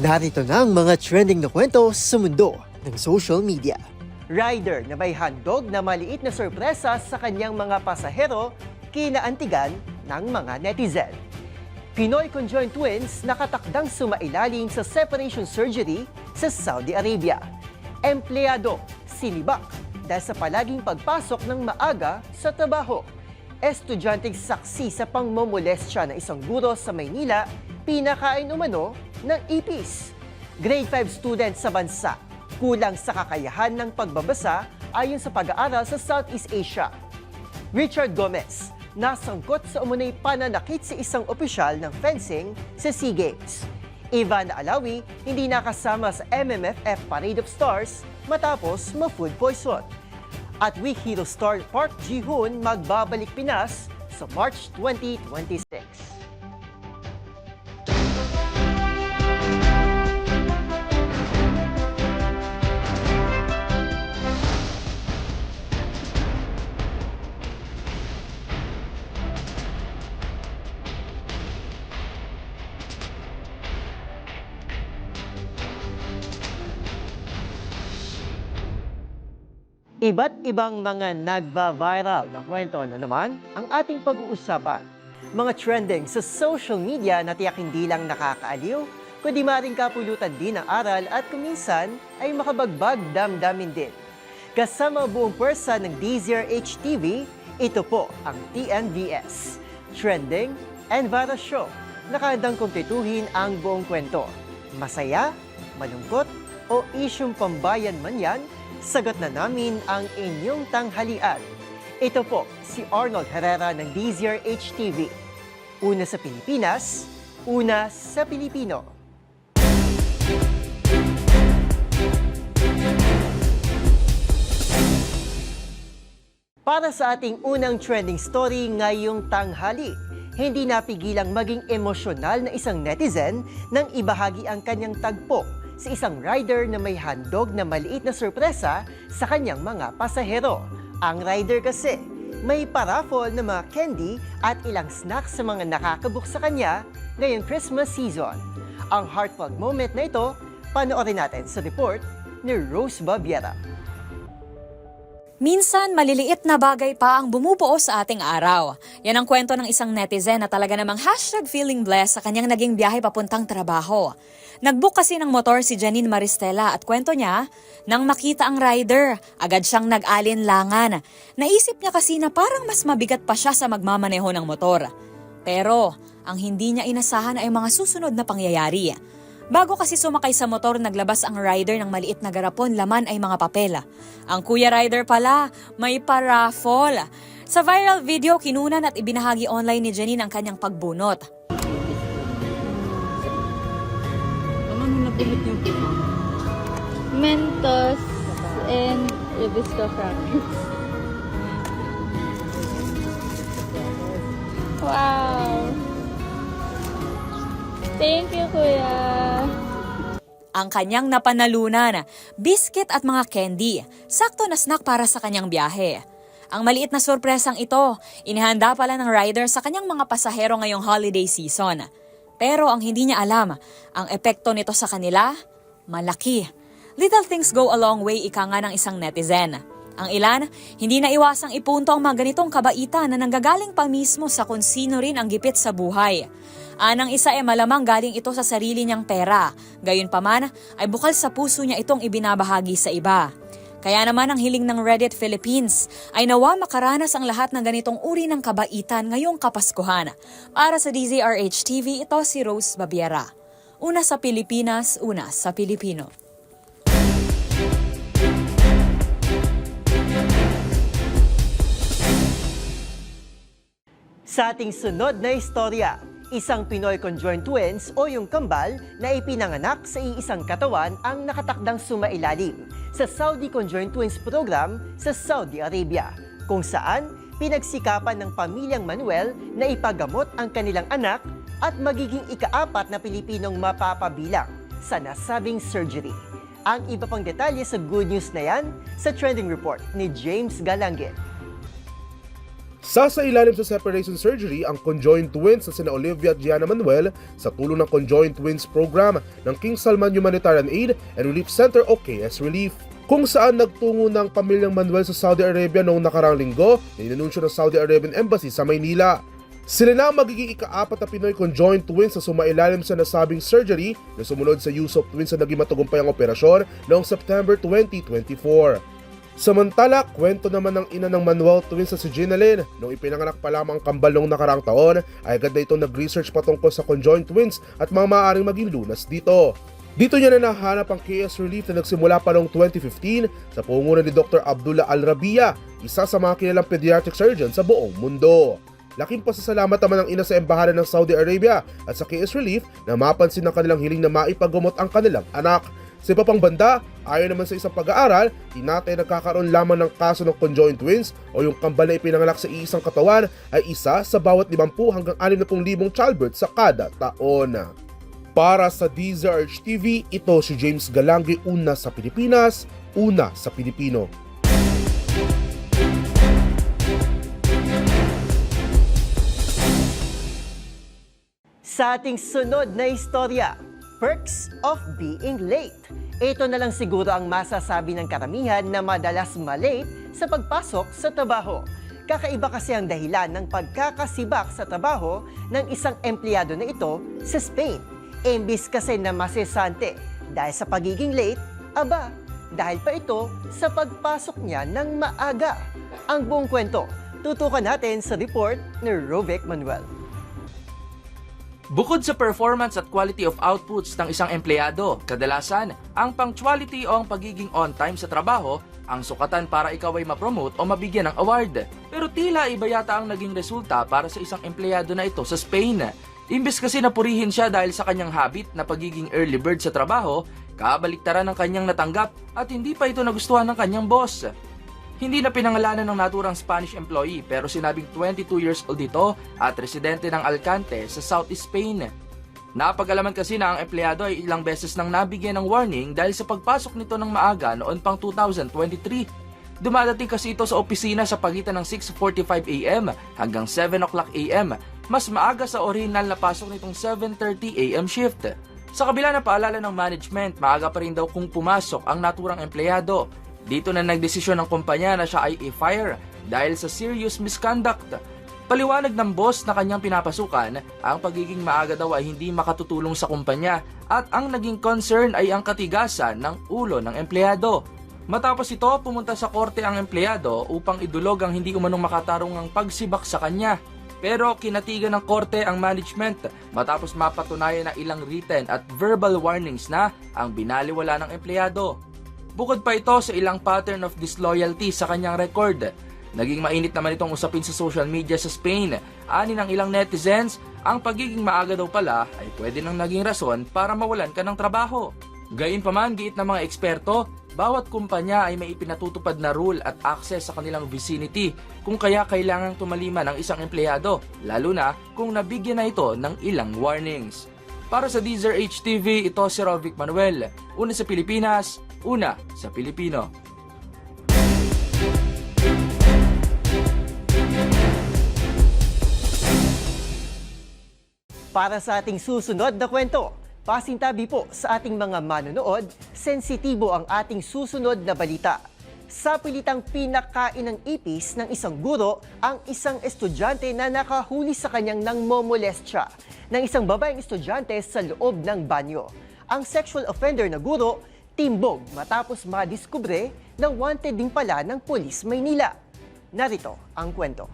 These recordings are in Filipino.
Narito na ang mga trending na kwento sa mundo ng social media. Rider na may handog na maliit na sorpresa sa kanyang mga pasahero kinaantigan ng mga netizen. Pinoy conjoined twins nakatakdang sumailalim sa separation surgery sa Saudi Arabia. Empleyado sinibak dahil sa palaging pagpasok ng maaga sa trabaho. Estudyanteng saksi sa pangmomolestya ng isang guro sa Maynila, pinakain umano ng ipis. Grade 5 student sa bansa, kulang sa kakayahan ng pagbabasa ayon sa pag-aaral sa Southeast Asia. Richard Gomez, nasangkot sa umunay pananakit sa isang opisyal ng fencing sa SEA Games. Ivan Alawi, hindi nakasama sa MMFF Parade of Stars matapos ma-food poison. At weak hero star Park Ji-hoon magbabalik Pinas sa March 2026. Iba't ibang mga nagba-viral na kwento na naman ang ating pag-uusapan. Mga trending sa social media na tiyak hindi lang nakakaaliw, kundi maring kapulutan din ng aral at kuminsan ay makabagbag damdamin din. Kasama buong pwersa ng DZRH TV, ito po ang TNVS, Trending and Viral Show. Nakahandang kumpletuhin ang buong kwento. Masaya, malungkot, o isyong pambayan man yan, sagot na namin ang inyong tanghalian. Ito po si Arnold Herrera ng DZRH TV. Una sa Pilipinas, una sa Pilipino. Para sa ating unang trending story ngayong tanghali, hindi napigilang maging emosyonal na isang netizen nang ibahagi ang kanyang tagpo sa isang rider na may handog na maliit na sorpresa sa kanyang mga pasahero. Ang rider kasi may paraffol na mga candy at ilang snacks sa mga nakakabook sa kanya ngayong Christmas season. Ang heartfelt moment na ito, panoorin natin sa report ni Rose Babiera. Minsan, maliliit na bagay pa ang bumubuo sa ating araw. Yan ang kwento ng isang netizen na talaga namang #feelingblessed sa kanyang naging biyahe papuntang trabaho. Nagbook kasi ng motor si Janine Maristela at kwento niya, nang makita ang rider, agad siyang nag-alinlangan. Naisip niya kasi na parang mas mabigat pa siya sa magmamaneho ng motor. Pero, ang hindi niya inasahan ay mga susunod na pangyayari. Bago kasi sumakay sa motor, naglabas ang rider ng maliit na garapon, laman ay mga papel. Ang kuya rider pala, may paraffol. Sa viral video, kinunan at ibinahagi online ni Janine ang kanyang pagbunot. Ano nabunot niyo? Mentos and Ribisco crackers. Wow! Thank you, Kuya! Ang kanyang napanalunan, biscuit at mga candy, sakto na snack para sa kanyang biyahe. Ang maliit na sorpresang ito, inihanda pala ng rider sa kanyang mga pasahero ngayong holiday season. Pero ang hindi niya alam, ang epekto nito sa kanila, malaki. Little things go a long way, ika nga ng isang netizen. Ang ilan, hindi na iwasang ipunto ang mga ganitong kabaitan na nanggagaling pa mismo sa kung sino rin ang gipit sa buhay. Anang isa ay malamang galing ito sa sarili niyang pera. Gayunpaman ay bukal sa puso niya itong ibinabahagi sa iba. Kaya naman ang hiling ng Reddit Philippines ay nawa makaranas ang lahat ng ganitong uri ng kabaitan ngayong Kapaskuhan. Para sa DZRH TV, ito si Rose Babiera. Una sa Pilipinas, una sa Pilipino. Sa ating sunod na istorya, isang Pinoy conjoined twins o yung kambal na ipinanganak sa iisang katawan ang nakatakdang sumailalim sa Saudi Conjoined Twins program sa Saudi Arabia, kung saan pinagsikapan ng pamilyang Manuel na ipagamot ang kanilang anak at magiging ika-4 na Pilipinong mapapabilang sa nasabing surgery. Ang iba pang detalye sa good news na yan sa trending report ni James Galangin. Sasailalim sa separation surgery ang conjoined twins na sina Olivia at Gianna Manuel sa tulong ng Conjoined Twins Program ng King Salman Humanitarian Aid and Relief Center o KS Relief, kung saan nagtungo ng pamilyang Manuel sa Saudi Arabia noong nakarang linggo na inanunsyo ng Saudi Arabian Embassy sa Maynila. Sila na ang magiging ika-4 na Pinoy conjoined twins na sumailalim sa nasabing surgery na sumunod sa Yusof Twins na naging matagumpay ang operasyon noong September 2024. Samantala, kwento naman ng ina ng Manuel Twins na si Ginalyn, nung ipinanganak pa lamang ang kambal noong nakaraang taon, ay agad na itong nag-research patungkol sa conjoined twins at mga maaaring maging lunas dito. Dito niya na nahanap ang KS Relief na nagsimula pa noong 2015 sa pangunguna ni Dr. Abdullah Al-Rabia, isa sa mga kilalang pediatric surgeon sa buong mundo. Laking pasasalamat naman ng ina sa Embahada ng Saudi Arabia at sa KS Relief na mapansin ng kanilang hiling na maipaggamot ang kanilang anak. Sa iba pang banda, ayon naman sa isang pag-aaral, tinatay nagkakaroon lamang ng kaso ng conjoined twins o yung kambal na ipinanganak sa iisang katawan ay isa sa bawat 50 hanggang 60,000 childbirth sa kada taon. Para sa DZRH TV, ito si James Galangge, una sa Pilipinas, una sa Pilipino. Sa ating sunod na istorya, perks of being late. Ito na lang siguro ang masasabi ng karamihan na madalas malate sa pagpasok sa trabaho. Kakaiba kasi ang dahilan ng pagkakasibak sa trabaho ng isang empleyado na ito sa Spain. Imbis kasi na masesante dahil sa pagiging late, aba, dahil pa ito sa pagpasok niya ng maaga. Ang buong kwento, tutukan natin sa report ni Rovic Manuel. Bukod sa performance at quality of outputs ng isang empleyado, kadalasan, ang punctuality o ang pagiging on-time sa trabaho ang sukatan para ikaw ay ma-promote o mabigyan ng award. Pero tila iba yata ang naging resulta para sa isang empleyado na ito sa Spain. Imbes kasi napurihin siya dahil sa kanyang habit na pagiging early bird sa trabaho, kabaliktaran ng kanyang natanggap at hindi pa ito nagustuhan ng kanyang boss. Hindi na pinangalanan ng naturang Spanish employee pero sinabing 22 years old ito at residente ng Alcante sa Southeast Spain. Napag-alaman kasi na ang empleyado ay ilang beses nang nabigyan ng warning dahil sa pagpasok nito ng maaga noon pang 2023. Dumadating kasi ito sa opisina sa pagitan ng 6:45 AM hanggang 7 o'clock AM, mas maaga sa orihinal na pasok nitong 7:30 AM shift. Sa kabila na paalala ng management, maaga pa rin daw kung pumasok ang naturang empleyado. Dito na nagdesisyon ng kumpanya na siya ay i-fire dahil sa serious misconduct. Paliwanag ng boss na kanyang pinapasukan, ang pagiging maaga daw ay hindi makatutulong sa kumpanya at ang naging concern ay ang katigasan ng ulo ng empleyado. Matapos ito, pumunta sa korte ang empleyado upang idulog ang hindi umanong makatarungang pagsibak sa kanya. Pero kinatigan ng korte ang management matapos mapatunayan na ilang written at verbal warnings na ang binaliwala ng empleyado. Bukod pa ito sa ilang pattern of disloyalty sa kanyang record. Naging mainit naman itong usapin sa social media sa Spain. Ani ng ilang netizens, ang pagiging maaga daw pala ay pwede nang naging rason para mawalan ka ng trabaho. Gayunpaman, giit ng mga eksperto, bawat kumpanya ay may ipinatutupad na rule at access sa kanilang vicinity kung kaya kailangang tumaliman ng isang empleyado, lalo na kung nabigyan na ito ng ilang warnings. Para sa DZRH TV, ito si Rovic Manuel. Una sa Pilipinas, una sa Pilipino. Para sa ating susunod na kwento, pasintabi po sa ating mga manonood, sensitibo ang ating susunod na balita. Sa pilitang pinakain ng ipis ng isang guro ang isang estudyante na nakahuli sa kanyang nangmomolestya ng isang babaeng estudyante sa loob ng banyo. Ang sexual offender na guro, timbog matapos madiskubre na wanted din pala ng Pulis Maynila. Narito ang kwento.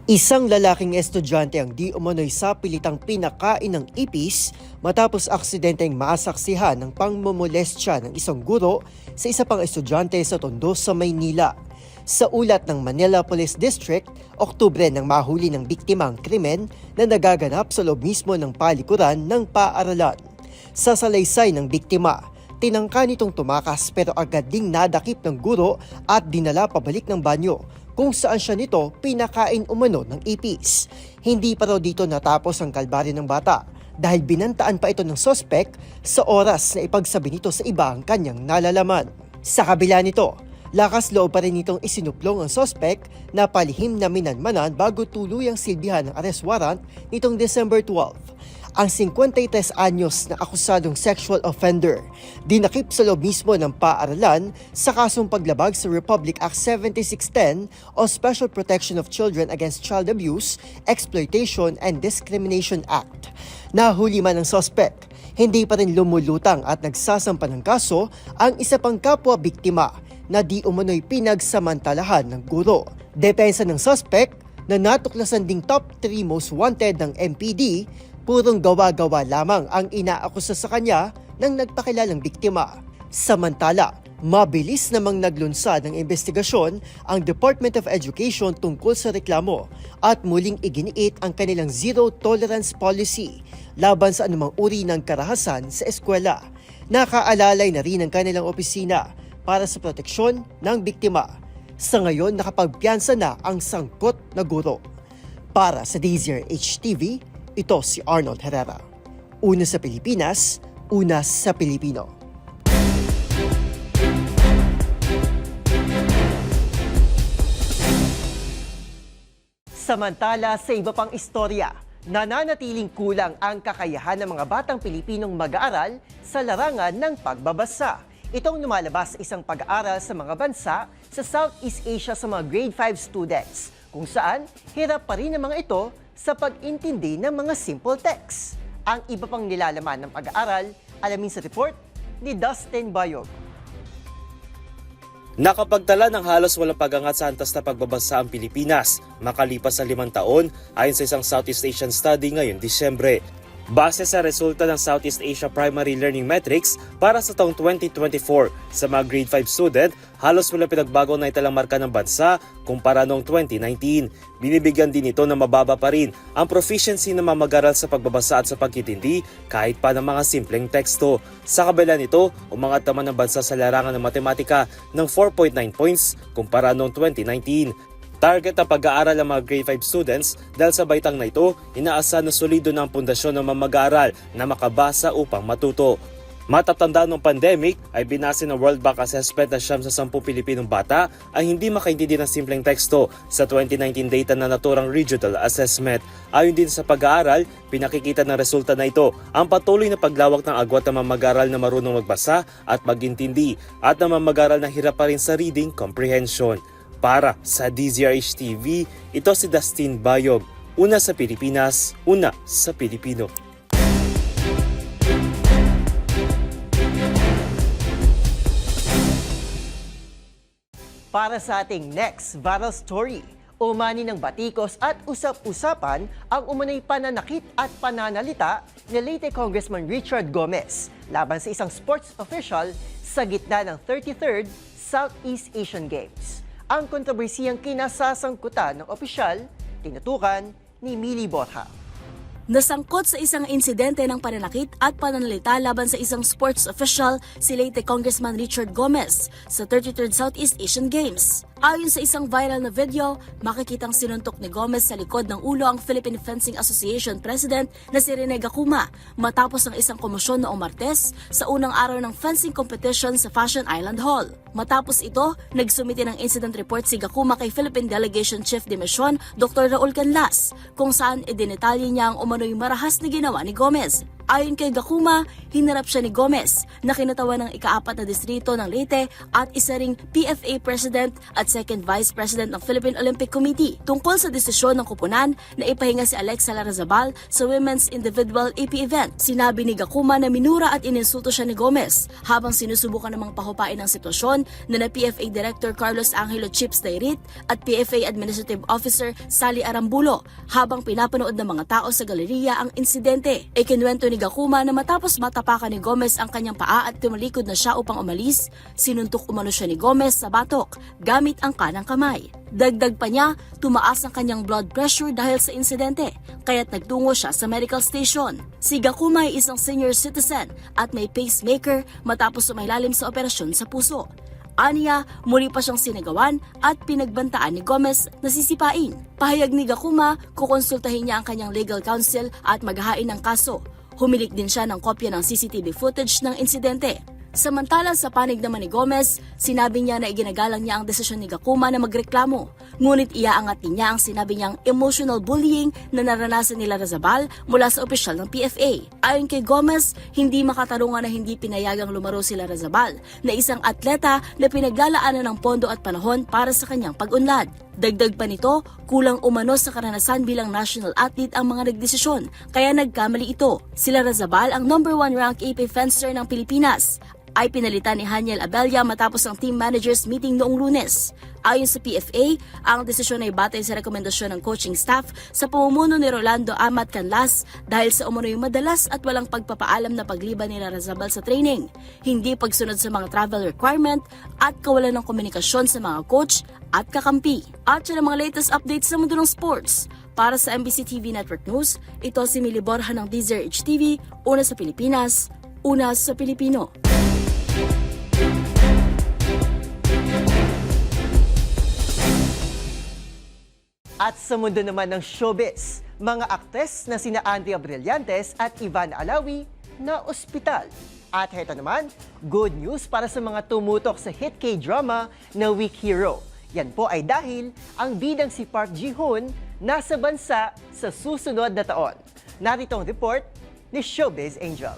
Isang lalaking estudyante ang di umano'y sa pilitang pinakain ng ipis matapos aksidenteng masaksihan ng pangmomolestya ng isang guro sa isa pang estudyante sa Tondo sa Maynila. Sa ulat ng Manila Police District, Oktubre nang mahuli ng biktima ang krimen na nagaganap sa loob mismo ng palikuran ng paaralan. Sa salaysay ng biktima, tinangka nitong tumakas pero agad ding nadakip ng guro at dinala pabalik ng banyo kung saan siya nito pinakain umano ng ipis. Hindi pa raw dito natapos ang kalbaryo ng bata dahil binantaan pa ito ng sospek sa oras na ipagsabi nito sa iba ang kanyang nalalaman. Sa kabila nito, Lakas loob pa rin itong isinuplong ang sospek na palihim na minanmanan bago tuluyang silbihan ng arrest warrant nitong December 12. Ang 53 anyos na akusadong sexual offender dinakip sa loob mismo ng paaralan sa kasong paglabag sa Republic Act 7610 o Special Protection of Children Against Child Abuse, Exploitation and Discrimination Act. Nahuli man ang sospek, hindi pa rin lumulutang at nagsasampa ng kaso ang isa pang kapwa biktima na di umano'y pinagsamantalahan ng guro. Depensa ng suspect na natuklasan ding top 3 most wanted ng MPD, purong gawa-gawa lamang ang inaakusa sa kanya ng nagpakilalang biktima. Samantala, mabilis namang naglunsad ng investigasyon ang Department of Education tungkol sa reklamo at muling iginiit ang kanilang zero tolerance policy laban sa anumang uri ng karahasan sa eskwela. Nakaalalay na rin ang kanilang opisina para sa proteksyon ng biktima. Sa ngayon, nakapagpiyansa na ang sangkot na guro. Para sa DZRH TV, ito si Arnold Herrera. Una sa Pilipinas, una sa Pilipino. Samantala, sa iba pang istorya, nananatiling kulang ang kakayahan ng mga batang Pilipinong mag-aaral sa larangan ng pagbabasa. Itong lumalabas sa isang pag-aaral sa mga bansa sa Southeast Asia sa mga grade 5 students, kung saan hirap pa rin ang mga ito sa pag-intindi ng mga simple text. Ang iba pang nilalaman ng pag-aaral, alamin sa report ni Dustin Bayog. Nakapagtala ng halos walang pagangat sa antas na pagbabasa ang Pilipinas makalipas sa 5 taon ayon sa isang Southeast Asian study ngayong Disyembre. Base sa resulta ng Southeast Asia Primary Learning Metrics para sa taong 2024 sa mga grade 5 student, halos wala pinagbago na italang marka ng bansa kumpara noong 2019. Binibigyan din ito na mababa pa rin ang proficiency ng mga mag-aral sa pagbabasa at sa pagkintindi kahit pa ng mga simpleng teksto. Sa kabila nito, umangat naman ang bansa sa larangan ng matematika ng 4.9 points kumpara noong 2019. Target ang pag-aaral ng mga grade 5 students dahil sa baitang na ito, inaasahan na solido ng pundasyon ng mga mag-aaral na makabasa upang matuto. Matatanda ng pandemic ay binase ng World Bank Assessment na 9 sa 10 Pilipinong bata ay hindi makaintindi ng simpleng teksto sa 2019 data na naturang regional assessment. Ayon din sa pag-aaral, pinakikita ng resulta na ito ang patuloy na paglawak ng agwat ng mga mag-aaral na marunong magbasa at magintindi at ng mga mag-aaral na hirap pa rin sa reading comprehension. Para sa DZRH TV, ito si Dustin Bayog. Una sa Pilipinas, una sa Pilipino. Para sa ating next viral story, umani ng batikos at usap-usapan ang umano'y pananakit at pananalita ni Leyte Congressman Richard Gomez laban sa isang sports official sa gitna ng 33rd Southeast Asian Games. Ang kontrobersiyang kinasasangkutan ng opisyal, tinutukan ni Millie Borja. Nasangkot sa isang insidente ng pananakit at pananalita laban sa isang sports official si Leyte Congressman Richard Gomez sa 33rd Southeast Asian Games. Ayon sa isang viral na video, makikitang sinuntok ni Gomez sa likod ng ulo ang Philippine Fencing Association President na si Rene Gacuma matapos ang isang komosyon noong Martes sa unang araw ng fencing competition sa Fashion Island Hall. Matapos ito, nagsumite ng incident report si Gacuma kay Philippine Delegation Chief de Mission Dr. Raul Canlas kung saan idinetalye niya ang umano'y marahas na ginawa ni Gomez. Ayon kay Gacuma, hinarap siya ni Gomez na kinatawan ng ika-4 na distrito ng Leyte at isa ring PFA President at Second Vice President ng Philippine Olympic Committee tungkol sa desisyon ng kupunan na ipahinga si Alexa Larazabal sa Women's Individual AP event. Sinabi ni Gacuma na minura at ininsulto siya ni Gomez habang sinusubukan namang pahupain ang sitwasyon na PFA Director Carlos Angelo Chips Dairit at PFA Administrative Officer Sally Arambulo habang pinapanood ng mga tao sa galeriya ang insidente. Ikinuwento ni Gacuma na matapos matapakan ni Gomez ang kanyang paa at tumalikod na siya upang umalis, sinuntok umano siya ni Gomez sa batok gamit ang kanang kamay. Dagdag pa niya, tumaas ang kanyang blood pressure dahil sa insidente, kaya't nagtungo siya sa medical station. Si Gacuma ay isang senior citizen at may pacemaker matapos sumailalim sa operasyon sa puso. Aniya, muli pa siyang sinigawan at pinagbantaan ni Gomez na sisipain. Pahayag ni Gacuma, kukonsultahin niya ang kanyang legal counsel at maghahain ng kaso. Humilik din siya ng kopya ng CCTV footage ng insidente. Samantalang sa panig naman ni Gomez, sinabi niya na iginagalang niya ang desisyon ni Gakuma na magreklamo. Ngunit iaangat din niya ang sinabi niyang emotional bullying na naranasan nila Razabal mula sa opisyal ng PFA. Ayon kay Gomez, hindi makatarungan na hindi pinayagang lumaro sila Razabal na isang atleta na pinaglalaanan ng pondo at panahon para sa kanyang pag-unlad. Dagdag pa nito, kulang umano sa karanasan bilang national athlete ang mga nagdesisyon, kaya nagkamali ito. Sila Razabal ang number 1 rank AP fencer ng Pilipinas, ay pinalitan ni Haniel Abella matapos ang team managers meeting noong Lunes. Ayon sa PFA, ang desisyon ay batay sa rekomendasyon ng coaching staff sa pamumuno ni Rolando Amat Canlas dahil sa umano'y madalas at walang pagpapaalam na pagliban ni Razabal sa training, hindi pagsunod sa mga travel requirement at kawalan ng komunikasyon sa mga coach at kakampi. At yan ang mga latest updates sa mundo ng sports. Para sa MBC TV Network News, ito si Mili Borja ng DZRH TV, una sa Pilipinas, una sa Pilipino. At sa mundo naman ng showbiz, mga aktres na sina Andrea Brillantes at Ivana Alawi na ospital. At heto naman, good news para sa mga tumutok sa hit K-drama na Weak Hero. Yan po ay dahil ang bidang si Park Ji-hoon nasa bansa sa susunod na taon. Narito ang report ni Showbiz Angel.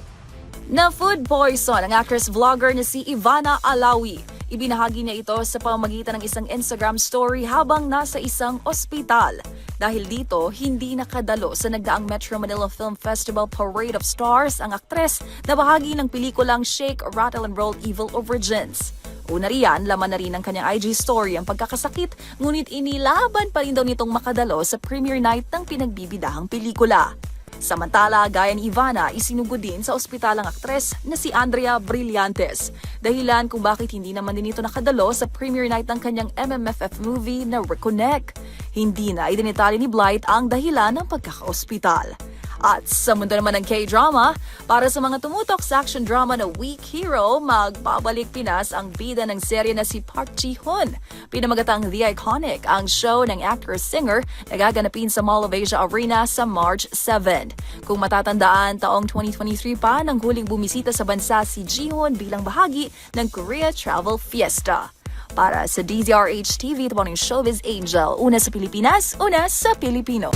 Na food poison ang actress-vlogger na si Ivana Alawi. Ibinahagi niya ito sa pamamagitan ng isang Instagram story habang nasa isang ospital. Dahil dito, hindi nakadalo sa nagdaang Metro Manila Film Festival Parade of Stars ang aktres na bahagi ng pelikulang Shake, Rattle and Roll Evil o Virgins. Una riyan, laman na rin ng kanyang IG story ang pagkakasakit, ngunit inilaban pa rin daw nitong makadalo sa premiere night ng pinagbibidahang pelikula. Samantala, gaya ni Ivana, isinugod din sa ospital ang aktres na si Andrea Brillantes. Dahilan kung bakit hindi naman din ito nakadalo sa premiere night ng kanyang MMFF movie na Reconnect. Hindi na idinitali ni Blight ang dahilan ng pagkaka-ospital. At sa mundo naman ng K-drama, para sa mga tumutok sa action drama na Weak Hero, magbabalik Pinas ang bida ng serye na si Park Ji-hoon. Pinamagatang The Iconic ang show ng actor-singer na gaganapin sa Mall of Asia Arena sa March 7. Kung matatandaan, taong 2023 pa nang huling bumisita sa bansa si Ji-hoon bilang bahagi ng Korea Travel Fiesta. Para sa DZRH TV, ito po ng Showbiz Angel. Una sa Pilipinas, una sa Pilipino.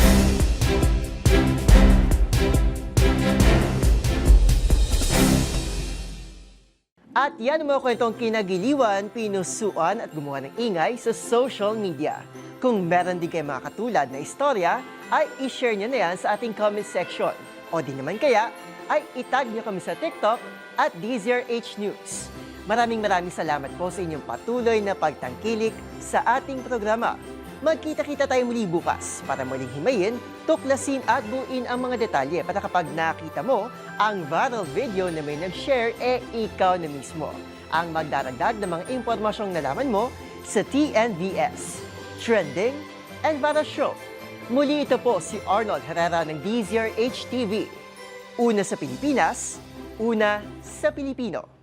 At yan ang mga kwentong kinagiliwan, pinusuan at gumawa ng ingay sa social media. Kung meron din kayo mga katulad na istorya, ay i-share nyo na yan sa ating comment section. O di naman kaya, ay itag nyo kami sa TikTok at DZRH News. Maraming salamat po sa inyong patuloy na pagtangkilik sa ating programa. Magkita-kita tayo muli bukas para muling himayin, tuklasin at buuin ang mga detalye para kapag nakita mo ang viral video na may nag-share, ikaw na mismo ang magdaragdag ng mga impormasyong nalaman mo sa TNVS, Trending and Viral Show. Muli ito po si Arnold Herrera ng DZRH TV. Una sa Pilipinas, una sa Pilipino.